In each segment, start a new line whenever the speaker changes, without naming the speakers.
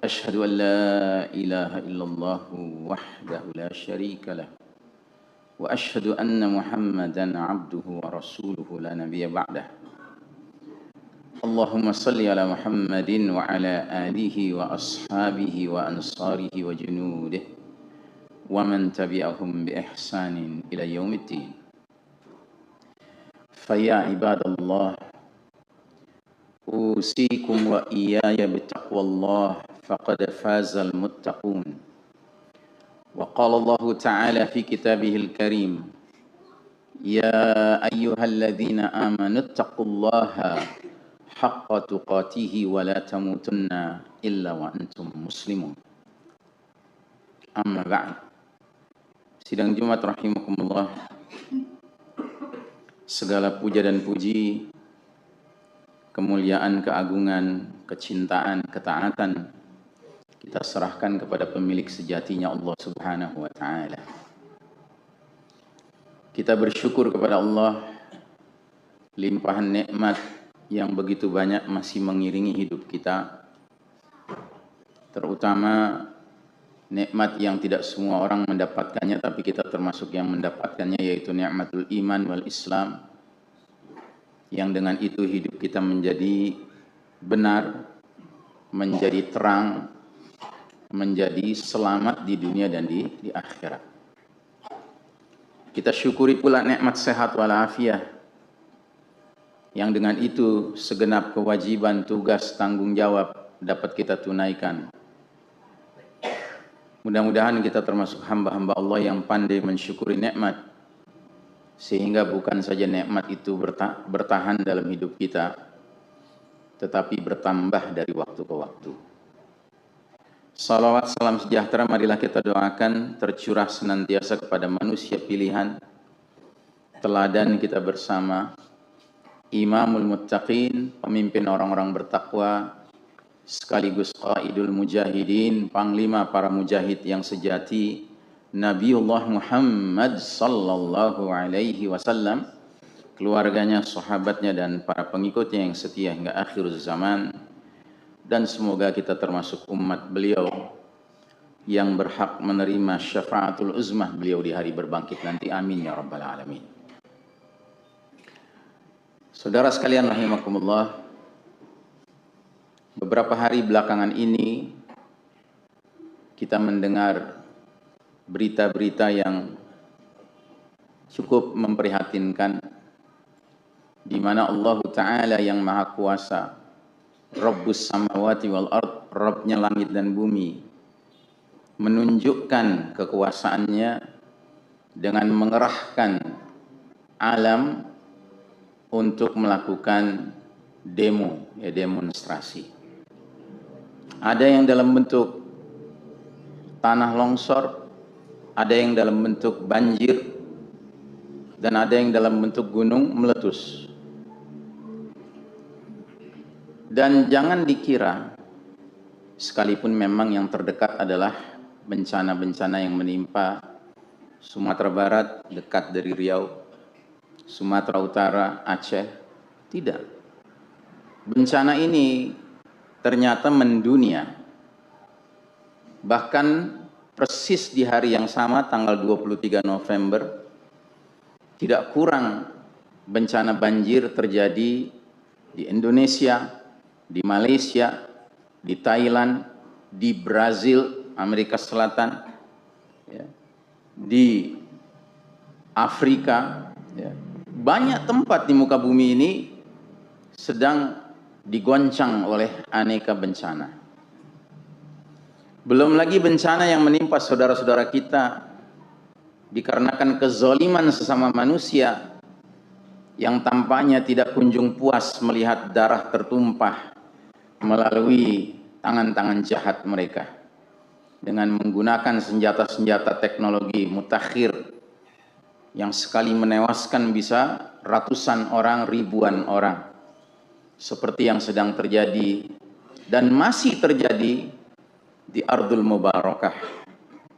أشهد أن لا إله إلا الله وحده لا شريك له وأشهد أن محمدا عبده ورسوله لا نبي بعده. اللهم صل على محمد وعلى آله وأصحابه وأنصاره وجنوده ومن تبعهم بإحسان إلى يوم الدين. فيا عباد الله، أوصيكم وإياي بتقوى الله فقد فاز المتقون. وقال الله تعالى في كتابه الكريم: يا أيها الذين آمنوا اتقوا الله حق تقاته ولا تموتن إلا وأنتم مسلمون. Amma ba'd. Sidang Jumat rahimakumullah, segala puja dan puji, kemuliaan, keagungan, kecintaan, ketaatan kita serahkan kepada pemilik sejatinya, Allah Subhanahu wa Ta'ala. Kita bersyukur kepada Allah, limpahan nikmat yang begitu banyak masih mengiringi hidup kita, terutama nikmat yang tidak semua orang mendapatkannya, tapi kita termasuk yang mendapatkannya, yaitu nikmatul iman wal Islam, yang dengan itu hidup kita menjadi benar, menjadi terang, menjadi selamat di dunia dan di akhirat. Kita syukuri pula nikmat sehat walafiat, yang dengan itu segenap kewajiban, tugas, tanggung jawab dapat kita tunaikan. Mudah-mudahan kita termasuk hamba-hamba Allah yang pandai mensyukuri nikmat, sehingga bukan saja nikmat itu bertahan dalam hidup kita, tetapi bertambah dari waktu ke waktu. Salawat salam sejahtera marilah kita doakan tercurah senantiasa kepada manusia pilihan, teladan kita bersama, Imamul Muttaqin, pemimpin orang-orang bertakwa, sekaligus qaidul mujahidin, panglima para mujahid yang sejati, Nabiullah Muhammad sallallahu alaihi wasallam, keluarganya, sahabatnya dan para pengikutnya yang setia hingga akhir zaman. Dan semoga kita termasuk umat beliau yang berhak menerima syafaatul uzmah beliau di hari berbangkit nanti. Amin ya rabbal alamin. Saudara sekalian rahimakumullah, beberapa hari belakangan ini kita mendengar berita-berita yang cukup memprihatinkan, di mana Allah Ta'ala yang Maha Kuasa, Rabbus Samawati wal Ard, Rabbnya langit dan bumi, menunjukkan kekuasaannya dengan mengerahkan alam untuk melakukan demonstrasi. Ada yang dalam bentuk tanah longsor, ada yang dalam bentuk banjir, dan ada yang dalam bentuk gunung meletus. Dan jangan dikira, sekalipun memang yang terdekat adalah bencana-bencana yang menimpa Sumatera Barat, dekat dari Riau, Sumatera Utara, Aceh, tidak. Bencana ini ternyata mendunia. Bahkan persis di hari yang sama, tanggal 23 November, tidak kurang bencana banjir terjadi di Indonesia, di Malaysia, di Thailand, di Brazil, Amerika Selatan, ya, di Afrika, ya. Banyak tempat di muka bumi ini sedang digoncang oleh aneka bencana. Belum lagi bencana yang menimpa saudara-saudara kita dikarenakan kezaliman sesama manusia yang tampaknya tidak kunjung puas melihat darah tertumpah melalui tangan-tangan jahat mereka dengan menggunakan senjata-senjata teknologi mutakhir yang sekali menewaskan bisa ratusan orang, ribuan orang, seperti yang sedang terjadi dan masih terjadi di Ardul Mubarakah,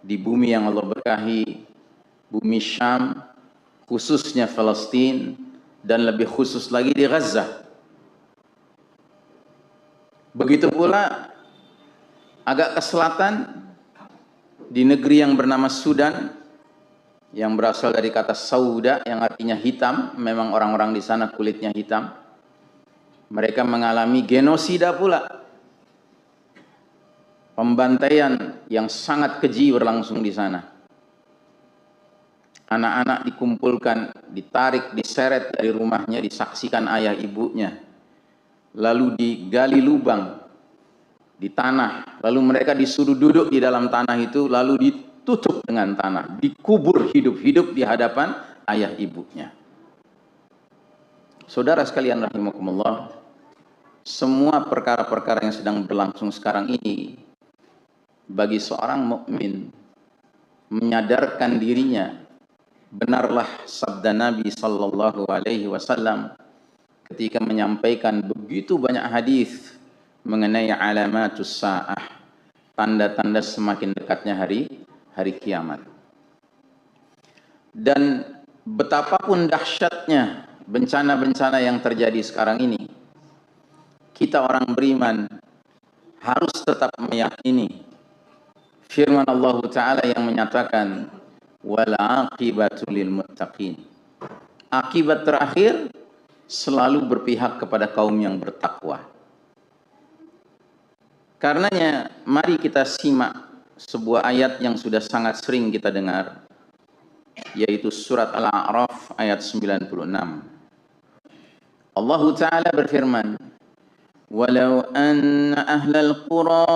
di bumi yang Allah berkahi, bumi Syam, khususnya Palestina, dan lebih khusus lagi di Gaza. Begitu pula Agak ke selatan, di negeri yang bernama Sudan, yang berasal dari kata sauda yang artinya hitam, memang orang-orang di sana kulitnya hitam. Mereka mengalami genosida pula. Pembantaian yang sangat keji berlangsung di sana. Anak-anak dikumpulkan, ditarik, diseret dari rumahnya, disaksikan ayah ibunya. Lalu digali lubang di tanah, lalu mereka disuruh duduk di dalam tanah itu, lalu ditutup dengan tanah, dikubur hidup-hidup di hadapan ayah ibunya. Saudara sekalian rahimakumullah, semua perkara-perkara yang sedang berlangsung sekarang ini bagi seorang mukmin menyadarkan dirinya, benarlah sabda Nabi sallallahu alaihi wasallam ketika menyampaikan begitu banyak hadis mengenai alamatus saah, tanda-tanda semakin dekatnya hari kiamat. Dan betapapun dahsyatnya bencana-bencana yang terjadi sekarang ini, kita orang beriman harus tetap meyakini firman Allah Ta'ala yang menyatakan wal aqibatu lil muttaqin. Akibat terakhir selalu berpihak kepada kaum yang bertakwa. Karenanya mari kita simak sebuah ayat yang sudah sangat sering kita dengar, yaitu surat Al-A'raf ayat 96. Allah Ta'ala berfirman, walau anna ahlal qura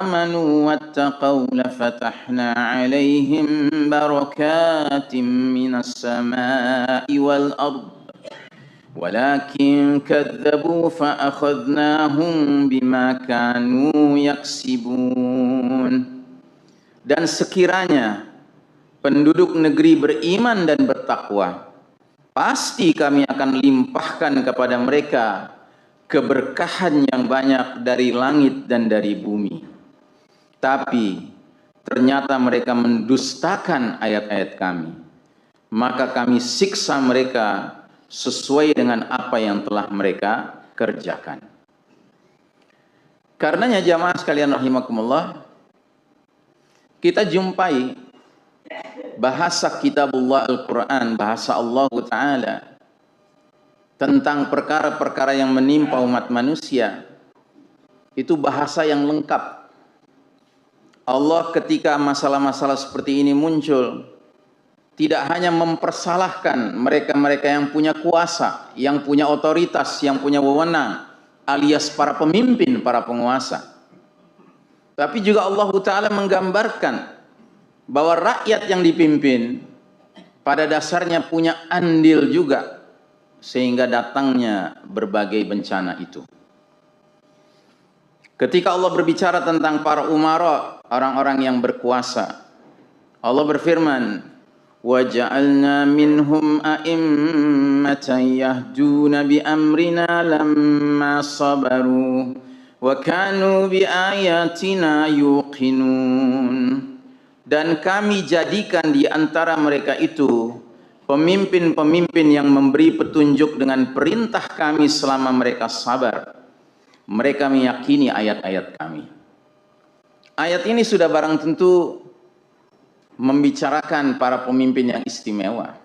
amanu wattaqaw lafatahna alaihim barakatim minas samai wal ard walakin kadzabu fa akhadnahum bima kanu yaksibun. Dan sekiranya penduduk negeri beriman dan bertakwa, pasti kami akan limpahkan kepada mereka keberkahan yang banyak dari langit dan dari bumi. Tapi ternyata mereka mendustakan ayat-ayat kami, maka kami siksa mereka sesuai dengan apa yang telah mereka kerjakan. Karenanya jamaah sekalian rahimakumullah, kita jumpai bahasa kitabullah Al-Quran, bahasa Allah Ta'ala tentang perkara-perkara yang menimpa umat manusia, itu bahasa yang lengkap. Allah ketika masalah-masalah seperti ini muncul, tidak hanya mempersalahkan mereka-mereka yang punya kuasa, yang punya otoritas, yang punya wewenang, alias para pemimpin, para penguasa. Tapi juga Allah Ta'ala menggambarkan bahwa rakyat yang dipimpin pada dasarnya punya andil juga, sehingga datangnya berbagai bencana itu. Ketika Allah berbicara tentang para umara, orang-orang yang berkuasa, Allah berfirman, وَجَعَلْنَا مِنْهُمْ أَئِمَّةً يَهْدُونَ بِأَمْرِنَا لَمَّا صَبَرُوا وَكَانُوا بِآيَاتِنَا يُوقِنُونَ. Dan kami jadikan di antara mereka itu pemimpin-pemimpin yang memberi petunjuk dengan perintah kami selama mereka sabar. Mereka meyakini ayat-ayat kami. Ayat ini sudah barang tentu membicarakan para pemimpin yang istimewa,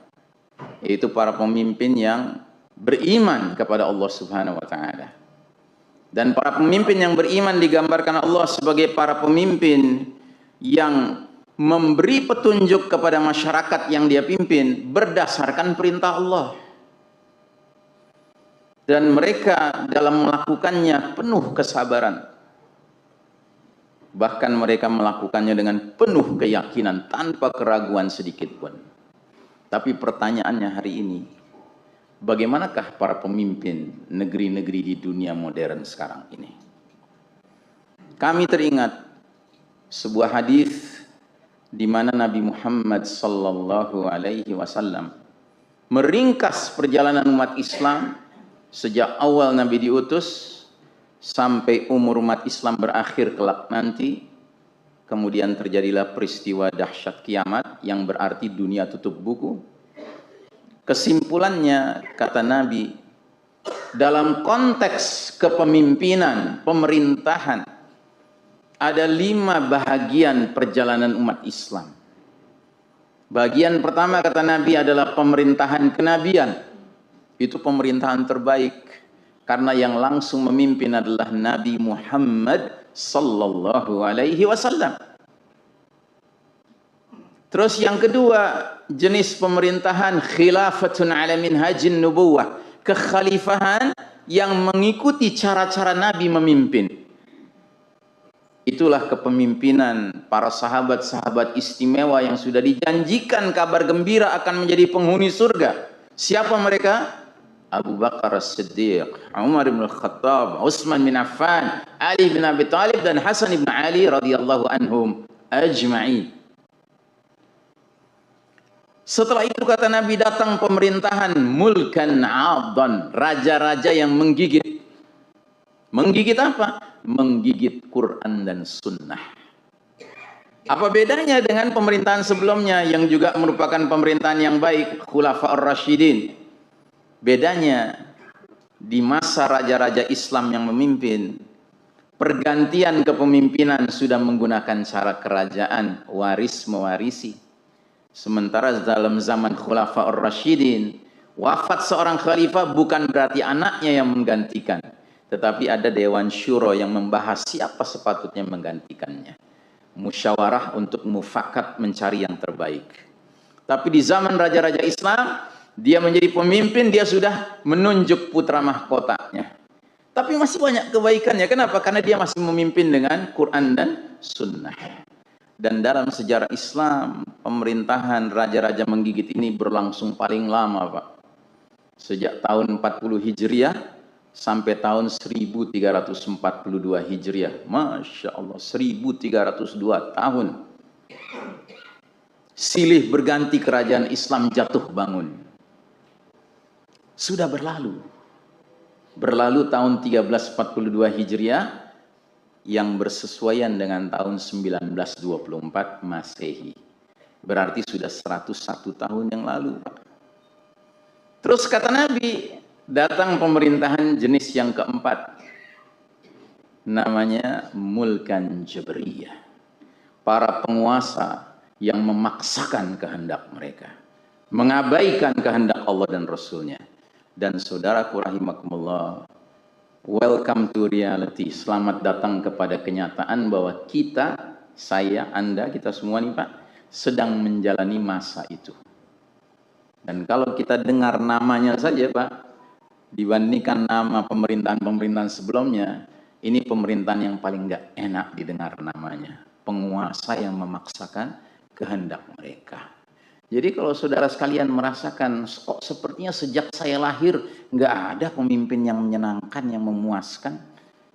yaitu para pemimpin yang beriman kepada Allah Subhanahu wa Ta'ala. Dan para pemimpin yang beriman digambarkan Allah sebagai para pemimpin yang memberi petunjuk kepada masyarakat yang dia pimpin berdasarkan perintah Allah. Dan mereka dalam melakukannya penuh kesabaran. Bahkan mereka melakukannya dengan penuh keyakinan tanpa keraguan sedikit pun. Tapi pertanyaannya hari ini, bagaimanakah para pemimpin negeri-negeri di dunia modern sekarang ini? Kami teringat sebuah hadis di mana Nabi Muhammad sallallahu alaihi wasallam meringkas perjalanan umat Islam sejak awal Nabi diutus sampai umur umat Islam berakhir kelak nanti. Kemudian terjadilah peristiwa dahsyat kiamat yang berarti dunia tutup buku. Kesimpulannya, kata Nabi, dalam konteks kepemimpinan, pemerintahan, ada 5 bahagian perjalanan umat Islam. Bagian pertama kata Nabi adalah pemerintahan kenabian. Itu pemerintahan terbaik karena yang langsung memimpin adalah Nabi Muhammad sallallahu alaihi wasallam. Terus yang kedua, jenis pemerintahan khilafatun ala minhajin nubuwah, kekhalifahan yang mengikuti cara-cara Nabi memimpin. Itulah kepemimpinan para sahabat-sahabat istimewa yang sudah dijanjikan kabar gembira akan menjadi penghuni surga. Siapa mereka? Abu Bakar As-Siddiq, Umar bin Khattab, Utsman bin Affan, Ali bin Abi Thalib dan Hasan bin Ali radhiyallahu anhum ajma'in. Setelah itu kata Nabi datang pemerintahan mulkan 'adhan, raja-raja yang menggigit. Menggigit apa? Menggigit Quran dan Sunnah. Apa bedanya dengan pemerintahan sebelumnya yang juga merupakan pemerintahan yang baik, Khulafaur Rasyidin? Bedanya di masa raja-raja Islam yang memimpin, pergantian kepemimpinan sudah menggunakan cara kerajaan waris mewarisi. Sementara dalam zaman Khulafaur Rasyidin, wafat seorang khalifah bukan berarti anaknya yang menggantikan, tetapi ada Dewan Syuro yang membahas siapa sepatutnya menggantikannya. Musyawarah untuk mufakat mencari yang terbaik. Tapi di zaman raja-raja Islam, dia menjadi pemimpin, dia sudah menunjuk putra mahkotanya. Tapi masih banyak kebaikannya. Kenapa? Karena dia masih memimpin dengan Quran dan Sunnah. Dan dalam sejarah Islam, pemerintahan raja-raja menggigit ini berlangsung paling lama, Pak. Sejak tahun 40 Hijriah sampai tahun 1342 Hijriah. Masya Allah, 1302 tahun. Silih berganti kerajaan Islam jatuh bangun. Sudah berlalu. Berlalu tahun 1342 Hijriah yang bersesuaian dengan tahun 1924 Masehi. Berarti sudah 101 tahun yang lalu. Terus kata Nabi, datang pemerintahan jenis yang keempat. Namanya mulkan jabriyah. Para penguasa yang memaksakan kehendak mereka. Mengabaikan kehendak Allah dan Rasulnya. Dan saudaraku rahimakumullah, welcome to reality. Selamat datang kepada kenyataan bahwa kita, saya, Anda, kita semua nih Pak, sedang menjalani masa itu. Dan kalau kita dengar namanya saja Pak, dibandingkan nama pemerintahan-pemerintahan sebelumnya, ini pemerintahan yang paling nggak enak didengar namanya. Penguasa yang memaksakan kehendak mereka. Jadi kalau saudara sekalian merasakan, kok sepertinya sejak saya lahir nggak ada pemimpin yang menyenangkan, yang memuaskan,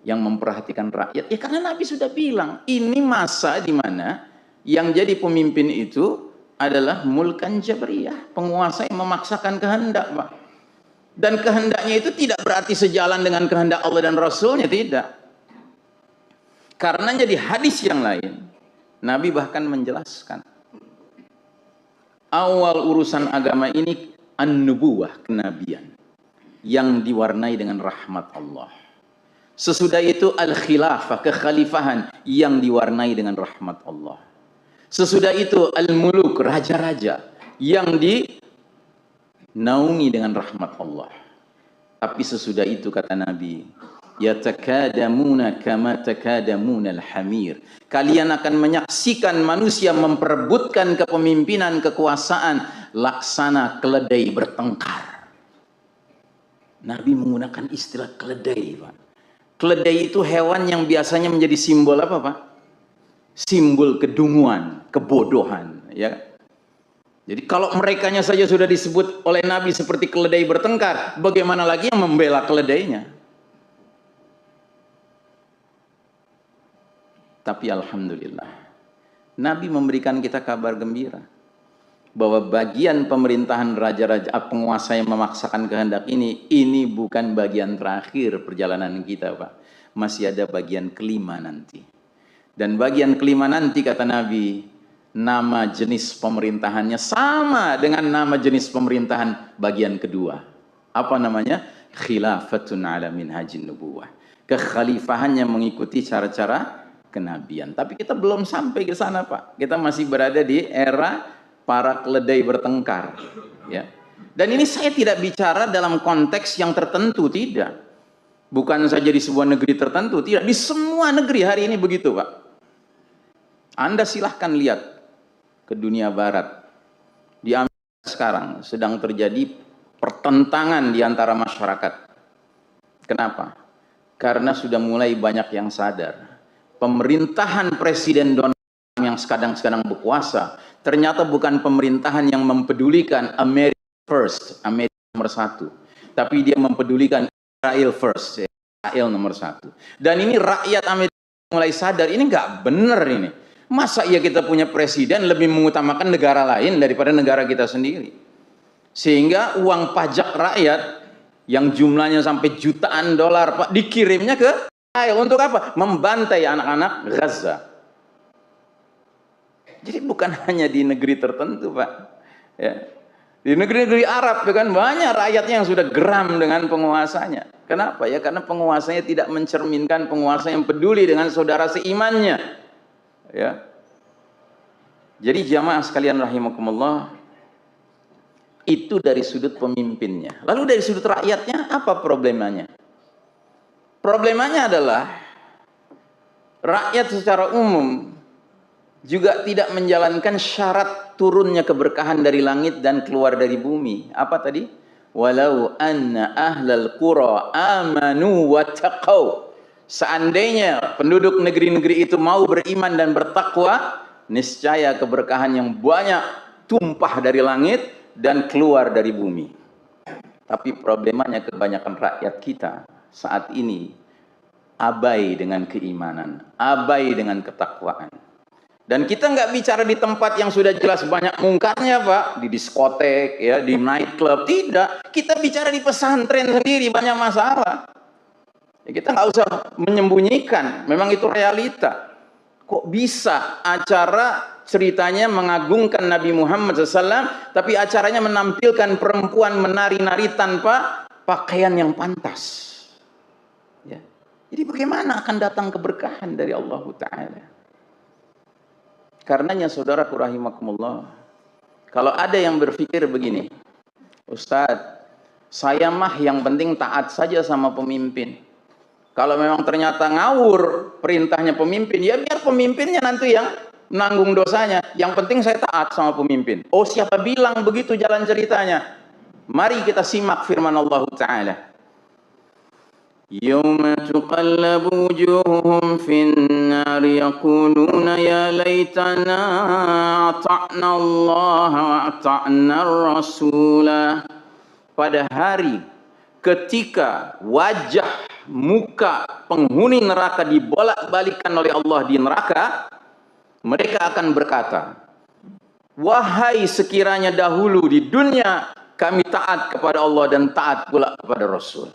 yang memperhatikan rakyat. Ya karena Nabi sudah bilang, ini masa di mana yang jadi pemimpin itu adalah mulkan jabriyah, penguasa yang memaksakan kehendak, Pak. Dan kehendaknya itu tidak berarti sejalan dengan kehendak Allah dan Rasulnya, tidak. Karena jadi hadis yang lain, Nabi bahkan menjelaskan, awal urusan agama ini an-nubuwah, kenabian, yang diwarnai dengan rahmat Allah. Sesudah itu al-khilafah, kekhalifahan, yang diwarnai dengan rahmat Allah. Sesudah itu al-muluk, raja-raja, yang dinaungi dengan rahmat Allah. Tapi sesudah itu kata Nabi, yatakadamuna kama takadamuna al-hamir. Kalian akan menyaksikan manusia memperebutkan kepemimpinan, kekuasaan laksana keledai bertengkar. Nabi menggunakan istilah keledai, Pak. Keledai itu hewan yang biasanya menjadi simbol apa, Pak? Simbol kedunguan, kebodohan, ya. Jadi kalau merekanya saja sudah disebut oleh Nabi seperti keledai bertengkar, bagaimana lagi yang membela keledainya? Tapi alhamdulillah, Nabi memberikan kita kabar gembira bahwa bagian pemerintahan raja-raja, penguasa yang memaksakan kehendak ini bukan bagian terakhir perjalanan kita, Pak. Masih ada bagian kelima nanti. Dan bagian kelima nanti kata Nabi, nama jenis pemerintahannya sama dengan nama jenis pemerintahan bagian kedua. Apa namanya? Khilafatun ala minhajin nubuwah. Kekhalifahannya mengikuti cara-cara kenabian. Tapi kita belum sampai ke sana, Pak. Kita masih berada di era para keledai bertengkar, ya. Dan ini saya tidak bicara dalam konteks yang tertentu, tidak. Bukan saja di sebuah negeri tertentu, tidak. Di semua negeri hari ini begitu, Pak. Anda silahkan lihat ke dunia barat. Di Amerika sekarang sedang terjadi pertentangan di antara masyarakat. Kenapa? Karena sudah mulai banyak yang sadar. Pemerintahan Presiden Donald Trump yang sedang berkuasa, ternyata bukan pemerintahan yang mempedulikan America first, Amerika nomor satu. Tapi dia mempedulikan Israel first, Israel nomor satu. Dan ini rakyat Amerika mulai sadar, ini nggak benar ini. Masa iya kita punya presiden lebih mengutamakan negara lain daripada negara kita sendiri? Sehingga uang pajak rakyat yang jumlahnya sampai jutaan dolar, Pak, dikirimnya ke Israel untuk apa? Membantai anak-anak Gaza. Jadi bukan hanya di negeri tertentu, Pak. Ya. Di negeri-negeri Arab kan banyak rakyatnya yang sudah geram dengan penguasanya. Kenapa? Ya karena penguasanya tidak mencerminkan penguasa yang peduli dengan saudara seimannya. Ya. Jadi jamaah sekalian rahimakumullah, itu dari sudut pemimpinnya. Lalu dari sudut rakyatnya apa problemanya? Problemanya adalah rakyat secara umum juga tidak menjalankan syarat turunnya keberkahan dari langit dan keluar dari bumi. Apa tadi? Walau anna ahlal qura amanu wattaqau. Seandainya penduduk negeri-negeri itu mau beriman dan bertakwa, niscaya keberkahan yang banyak tumpah dari langit dan keluar dari bumi. Tapi problemanya kebanyakan rakyat kita saat ini abai dengan keimanan, abai dengan ketakwaan. Dan kita nggak bicara di tempat yang sudah jelas banyak mungkarnya, Pak, di diskotek, ya, di nightclub, tidak. Kita bicara di pesantren sendiri banyak masalah. Ya, kita nggak usah menyembunyikan, memang itu realita. Kok bisa acara ceritanya mengagungkan Nabi Muhammad SAW, tapi acaranya menampilkan perempuan menari-nari tanpa pakaian yang pantas. Ya. Jadi bagaimana akan datang keberkahan dari Allah Ta'ala? Karenanya saudaraku rahimakumullah, kalau ada yang berpikir begini, Ustadz, saya mah yang penting taat saja sama pemimpin. Kalau memang ternyata ngawur perintahnya pemimpin, ya biar pemimpinnya nanti yang menanggung dosanya. Yang penting saya taat sama pemimpin. Oh, siapa bilang begitu jalan ceritanya? Mari kita simak firman Allah Ta'ala. Yawma tuqallabu wujuhuhum fin nar yaquluna ya laitana ata'na Allah wa ata'na Rasulah. Pada hari ketika wajah muka penghuni neraka dibolak-balikan oleh Allah di neraka, mereka akan berkata, wahai sekiranya dahulu di dunia kami taat kepada Allah dan taat pula kepada Rasul.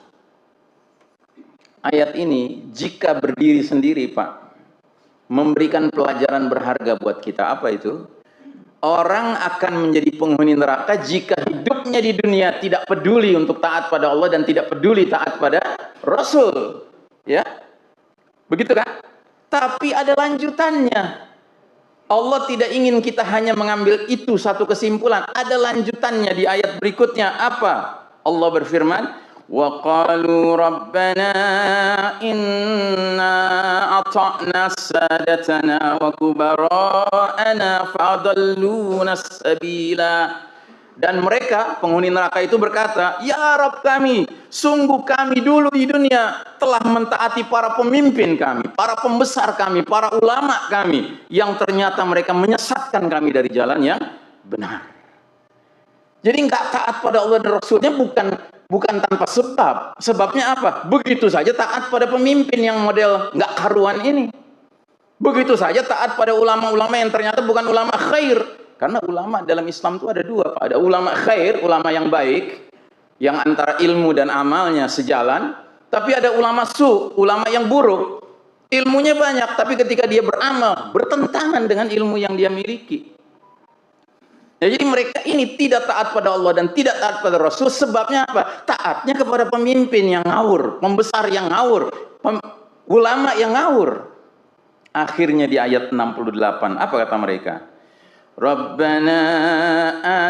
Ayat ini jika berdiri sendiri, Pak, memberikan pelajaran berharga buat kita. Apa itu? Orang akan menjadi penghuni neraka jika hidupnya di dunia tidak peduli untuk taat pada Allah dan tidak peduli taat pada Rasul. Ya, begitu kan? Tapi ada lanjutannya. Allah tidak ingin kita hanya mengambil itu satu kesimpulan. Ada lanjutannya di ayat berikutnya. Apa? Allah berfirman, وَقَالُوا رَبَّنَا إِنَّا أَطَعْنَا سَادَتَنَا وَكُبَرَاءَنَا فَأَضَلُّونَا السَّبِيلَا. Dan mereka, penghuni neraka itu berkata, ya Rabb kami, sungguh kami dulu di dunia telah mentaati para pemimpin kami, para pembesar kami, para ulama kami, yang ternyata mereka menyesatkan kami dari jalan yang benar. Jadi nggak taat pada Allah dan Rasulnya bukan tanpa sebab. Sebabnya apa? Begitu saja taat pada pemimpin yang model nggak karuan ini. Begitu saja taat pada ulama-ulama yang ternyata bukan ulama khair. Karena ulama dalam Islam itu ada dua, Pak. Ada ulama khair, ulama yang baik, yang antara ilmu dan amalnya sejalan. Tapi ada ulama ulama yang buruk. Ilmunya banyak, tapi ketika dia beramal, bertentangan dengan ilmu yang dia miliki. Ya, jadi mereka ini tidak taat pada Allah dan tidak taat pada Rasul. Sebabnya apa? Taatnya kepada pemimpin yang ngawur, pembesar yang ngawur, ulama yang ngawur. Akhirnya di ayat 68, apa kata mereka? Rabbana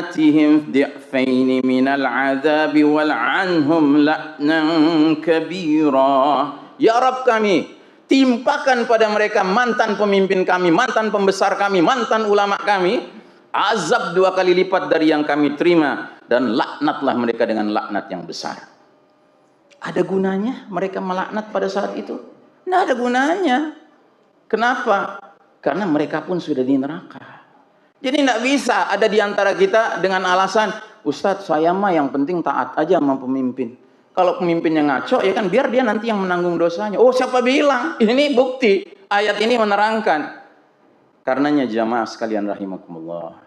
atihim di'faini minal azabi wal'anhum la'nan kabira. Ya Rabb kami, timpakan pada mereka mantan pemimpin kami, mantan pembesar kami, mantan ulama kami, azab 2 kali lipat dari yang kami terima, dan laknatlah mereka dengan laknat yang besar. Ada gunanya mereka melaknat pada saat itu? Tidak ada gunanya. Kenapa? Karena mereka pun sudah di neraka. Jadi tidak bisa ada di antara kita dengan alasan, Ustadz saya mah yang penting taat aja sama pemimpin. Kalau pemimpinnya ngaco, ya kan biar dia nanti yang menanggung dosanya. Oh siapa bilang? Ini bukti. Ayat ini menerangkan. Karenanya jamaah sekalian rahimakumullah.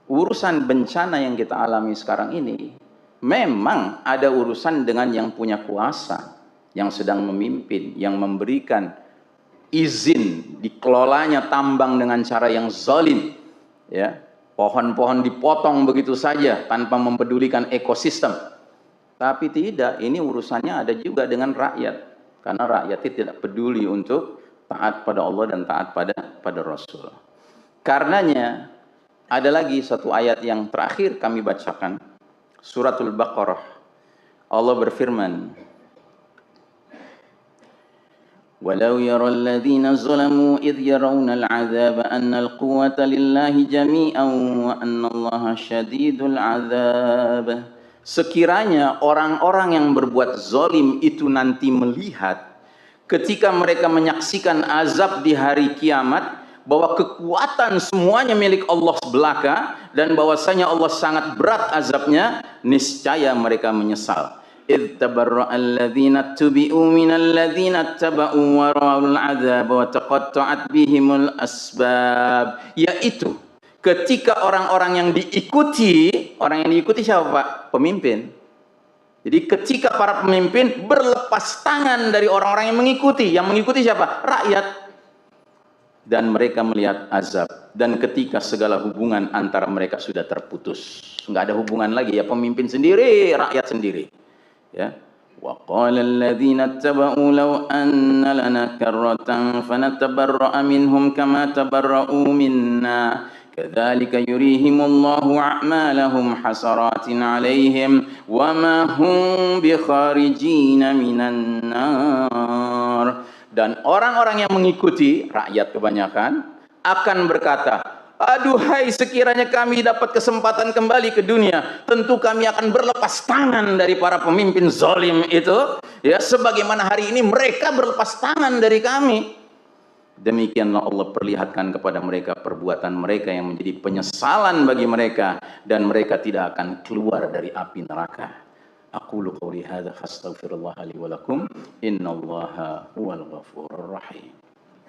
Urusan bencana yang kita alami sekarang ini, memang ada urusan dengan yang punya kuasa, yang sedang memimpin, yang memberikan izin dikelolanya tambang dengan cara yang zalim, ya, pohon-pohon dipotong begitu saja tanpa mempedulikan ekosistem. Tapi tidak, ini urusannya ada juga dengan rakyat, karena rakyat itu tidak peduli untuk taat pada Allah dan taat pada Rasul. Karenanya ada lagi satu ayat yang terakhir kami bacakan, suratul Baqarah. Allah berfirman, Walau yaral ladzina zalamu idh yarawna al-'adzaba anna al-quwwata lillahi jami'an wa anna Allaha syadidul 'adzab. Sekiranya orang-orang yang berbuat zalim itu nanti melihat ketika mereka menyaksikan azab di hari kiamat, bahwa kekuatan semuanya milik Allah belaka dan bahwasanya Allah sangat berat azabnya, niscaya mereka menyesal. إذ تبرأ الذين اتبعوا من الذين اتبعوا ورأوا العذاب وتقطعت بهم الأسباب. Yaitu ketika orang-orang yang diikuti, orang yang diikuti siapa Pak? Pemimpin. Jadi ketika para pemimpin berlepas tangan dari orang-orang yang mengikuti siapa? Rakyat. Dan mereka melihat azab, dan ketika segala hubungan antara mereka sudah terputus, nggak ada hubungan lagi, ya pemimpin sendiri, rakyat sendiri. Ya, wa qala alladziina ittaba'u law anna lana karratan fanatabarra'a minhum kama tabarra'u minna kadzalika yurihimullahu a'malahum hasaratin 'alaihim wa ma hum bikharijina minan nar. Dan orang-orang yang mengikuti, rakyat kebanyakan, akan berkata, aduhai sekiranya kami dapat kesempatan kembali ke dunia, tentu kami akan berlepas tangan dari para pemimpin zalim itu, ya, sebagaimana hari ini mereka berlepas tangan dari kami. Demikianlah Allah perlihatkan kepada mereka perbuatan mereka yang menjadi penyesalan bagi mereka, dan mereka tidak akan keluar dari api neraka. Aqulu qouli hadza fastaghfirullah li wa lakum innallaha huwal ghafurur rahim.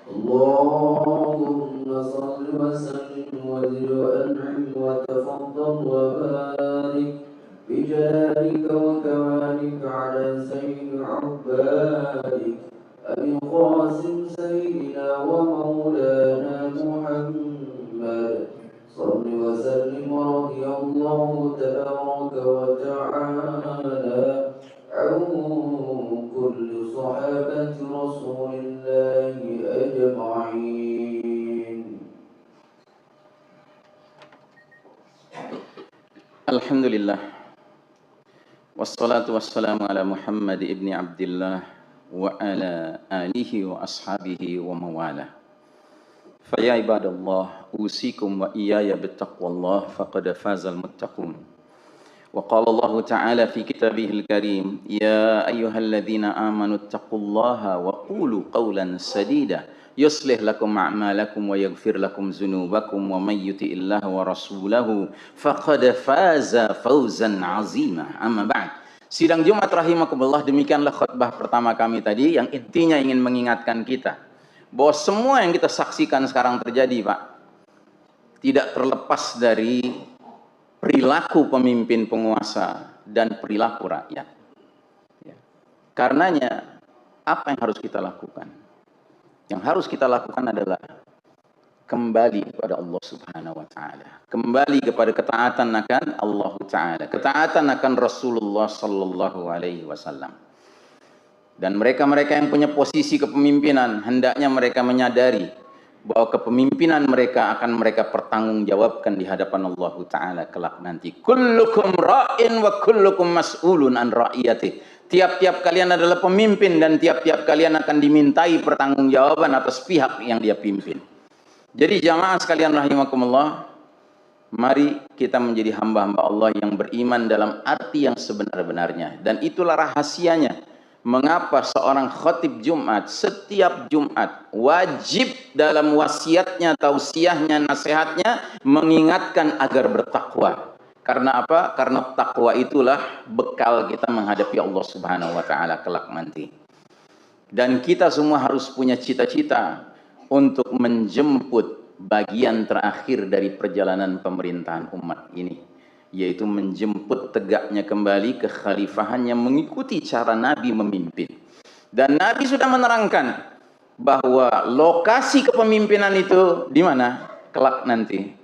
اللهم صل وسلم وزد وانعم وتفضل وبارك بجلالك وكمالك على سيد عبادك ابي القاسم سيدنا ومولانا محمد صل وسلم ورضي الله تبارك وتعالى عن كل صحابة رسول الله أجمعين.
Alhamdulillah, wassalatu wassalamu ala Muhammad ibni Abdillah wa ala alihi wa ashabihi wa mawalah. Faya ibadallah, usikum wa iyaya bittaqwallah faqad fazal muttaqun. وقال الله تعالى في كتابه الكريم يا أيها الذين آمنوا اتقوا الله وقولوا قولا سديدا يصلح لكم أعمالكم ويغفر لكم ذنوبكم ومن يطع الله ورسوله فقد فاز فوزا عظيما. أما بعد. Sidang Jumat rahimakumullah, demikianlah khutbah pertama kami tadi yang intinya ingin mengingatkan kita bahwa semua yang kita saksikan sekarang terjadi, Pak, tidak terlepas dari perilaku pemimpin penguasa dan perilaku rakyat. Ya. Karenanya, apa yang harus kita lakukan? Yang harus kita lakukan adalah kembali kepada Allah Subhanahu wa Ta'ala, kembali kepada ketaatan akan Allah Ta'ala, ketaatan akan Rasulullah Sallallahu Alaihi Wasallam. Dan mereka-mereka yang punya posisi kepemimpinan, hendaknya mereka menyadari bahwa kepemimpinan mereka akan mereka pertanggungjawabkan di hadapan Allah Ta'ala kelak nanti. Kullukum ra'in wa kullukum mas'ulun an ra'iyatih. Tiap-tiap kalian adalah pemimpin dan tiap-tiap kalian akan dimintai pertanggungjawaban atas pihak yang dia pimpin. Jadi jamaah sekalian rahimakumullah, mari kita menjadi hamba-hamba Allah yang beriman dalam arti yang sebenar-benarnya. Dan itulah rahasianya. Mengapa seorang khatib Jumat setiap Jumat wajib dalam wasiatnya, tausiahnya, nasihatnya mengingatkan agar bertakwa. Karena apa? Karena takwa itulah bekal kita menghadapi Allah Subhanahu wa taala kelak nanti. Dan kita semua harus punya cita-cita untuk menjemput bagian terakhir dari perjalanan pemerintahan umat ini, yaitu menjemput tegaknya kembali kekhalifahan yang mengikuti cara Nabi memimpin. Dan Nabi sudah menerangkan bahwa lokasi kepemimpinan itu di mana? Kelak nanti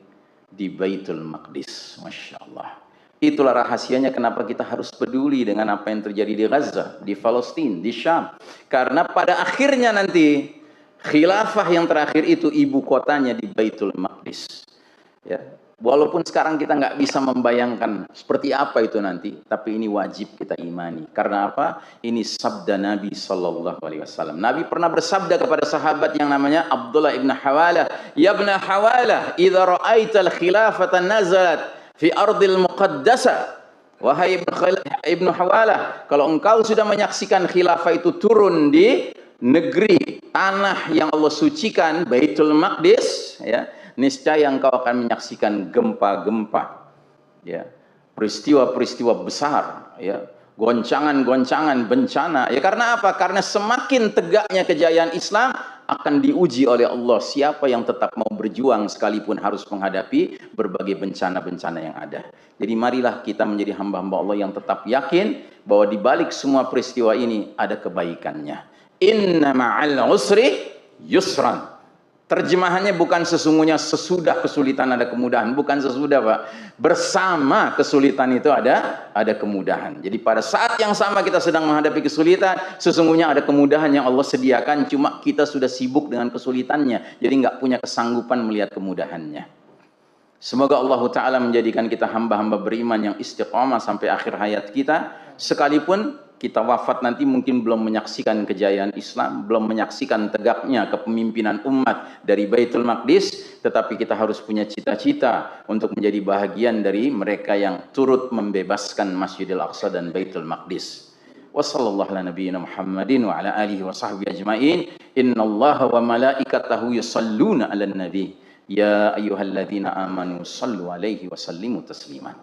di Baitul Maqdis. Masya Allah. Itulah rahasianya kenapa kita harus peduli dengan apa yang terjadi di Gaza, di Palestina, di Syam. Karena pada akhirnya nanti khilafah yang terakhir itu ibu kotanya di Baitul Maqdis. Ya. Walaupun sekarang kita nggak bisa membayangkan seperti apa itu nanti, tapi ini wajib kita imani. Karena apa? Ini sabda Nabi Sallallahu Alaihi Wasallam. Nabi pernah bersabda kepada sahabat yang namanya Abdullah ibn Hawalah, Ya ibn Hawalah, idza ra'aita al-khilafata nazalat fi ardil muqaddasa. Wahai ibn Hawalah, kalau engkau sudah menyaksikan khilafah itu turun di negeri tanah yang Allah sucikan, Baitul Maqdis, ya, niscaya engkau akan menyaksikan gempa-gempa, ya, peristiwa-peristiwa besar, ya, goncangan-goncangan, bencana. Ya karena apa? Karena semakin tegaknya kejayaan Islam akan diuji oleh Allah siapa yang tetap mau berjuang sekalipun harus menghadapi berbagai bencana-bencana yang ada. Jadi marilah kita menjadi hamba-hamba Allah yang tetap yakin bahwa di balik semua peristiwa ini ada kebaikannya. Inna ma'al usri yusran. Terjemahannya bukan sesungguhnya sesudah kesulitan ada kemudahan, bukan sesudah, Pak. Bersama kesulitan itu ada kemudahan. Jadi pada saat yang sama kita sedang menghadapi kesulitan, sesungguhnya ada kemudahan yang Allah sediakan, cuma kita sudah sibuk dengan kesulitannya, jadi nggak punya kesanggupan melihat kemudahannya. Semoga Allah Ta'ala menjadikan kita hamba-hamba beriman yang istiqamah sampai akhir hayat kita, sekalipun kita wafat nanti mungkin belum menyaksikan kejayaan Islam, belum menyaksikan tegaknya kepemimpinan umat dari Baitul Maqdis, tetapi kita harus punya cita-cita untuk menjadi bahagian dari mereka yang turut membebaskan Masjidil Aqsa dan Baitul Maqdis. Wassallallahu ala nabiyyina Muhammadin wa ala alihi wa sahbihi ajma'in. Innallaha wa malaikatahu yusalluna 'alan nabi. Ya ayyuhalladzina amanu sallu 'alaihi wa sallimu taslima.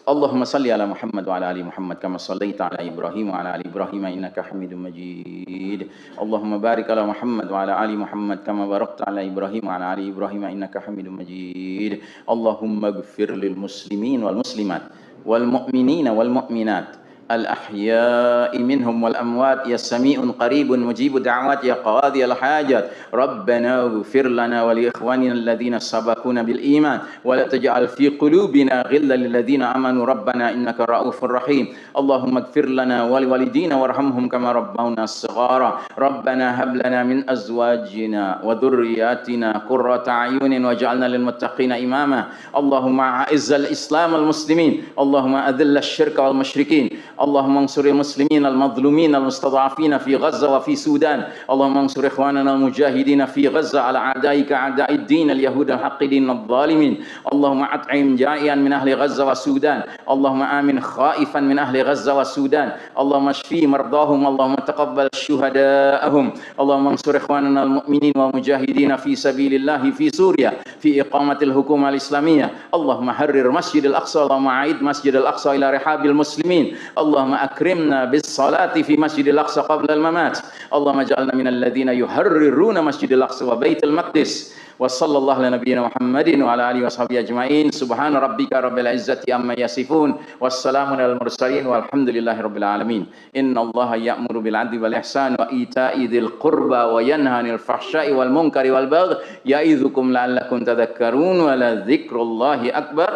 Allahumma salli ala Muhammad wa ala ali Muhammad kama sallaita ala Ibrahim wa ala ali Ibrahim innaka Hamidum Majid. Allahumma barik ala Muhammad wa ala ali Muhammad kama barakta ala Ibrahim wa ala ali Ibrahim innaka Hamidum Majid. Allahumma ighfir lil muslimin wal muslimat wal mu'minina wal mu'minat الأحياء منهم والأموات يا سميع قريب مجيب دعوات يا قاضي الحاجات ربنا اغفر لنا ولإخواننا الذين سبقونا بالإيمان ولا تجعل في قلوبنا غلا للذين آمنوا ربنا إنك رؤوف رحيم اللهم اغفر لنا ولوالدينا وارحمهم كما ربونا صغارا ربنا هب لنا من أزواجنا وذرياتنا قرة أعين واجعلنا للمتقين إماما اللهم أعز الإسلام والمسلمين اللهم أذل الشرك والمشركين اللهم انصر المسلمين المظلومين المستضعفين في غزة وفي السودان اللهم انصر إخواننا المجاهدين في غزة على أعدائك أعداء الدين اليهود الحاقدين الظالمين اللهم أطعم جائعا من أهل غزة والسودان اللهم آمن خائفا من أهل غزة والسودان اللهم اشفي مرضاهم اللهم تقبل شهداءهم اللهم انصر إخواننا المؤمنين والمجاهدين في سبيل الله في سوريا في إقامة الحكومة الإسلامية اللهم حرر مسجد الأقصى اللهم أعيد مسجد الأقصى إلى رحاب المسلمين اللهم أكرمنا بالصلاة في مسجد الأقصى قبل الممات اللهم اجعلنا من الذين يحررون مسجد الأقصى وبيت المقدس وصلى الله على نبينا محمد وعلى آله وصحبه أجمعين سبحان ربك رب العزة عما يصفون والسلام على المرسلين والحمد لله رب العالمين إن الله يأمر بالعدل والإحسان وإيتاء ذي القربى وينهى عن الفحشاء والمنكر والبغي يعظكم لعلكم تذكرون ولذكر الله أكبر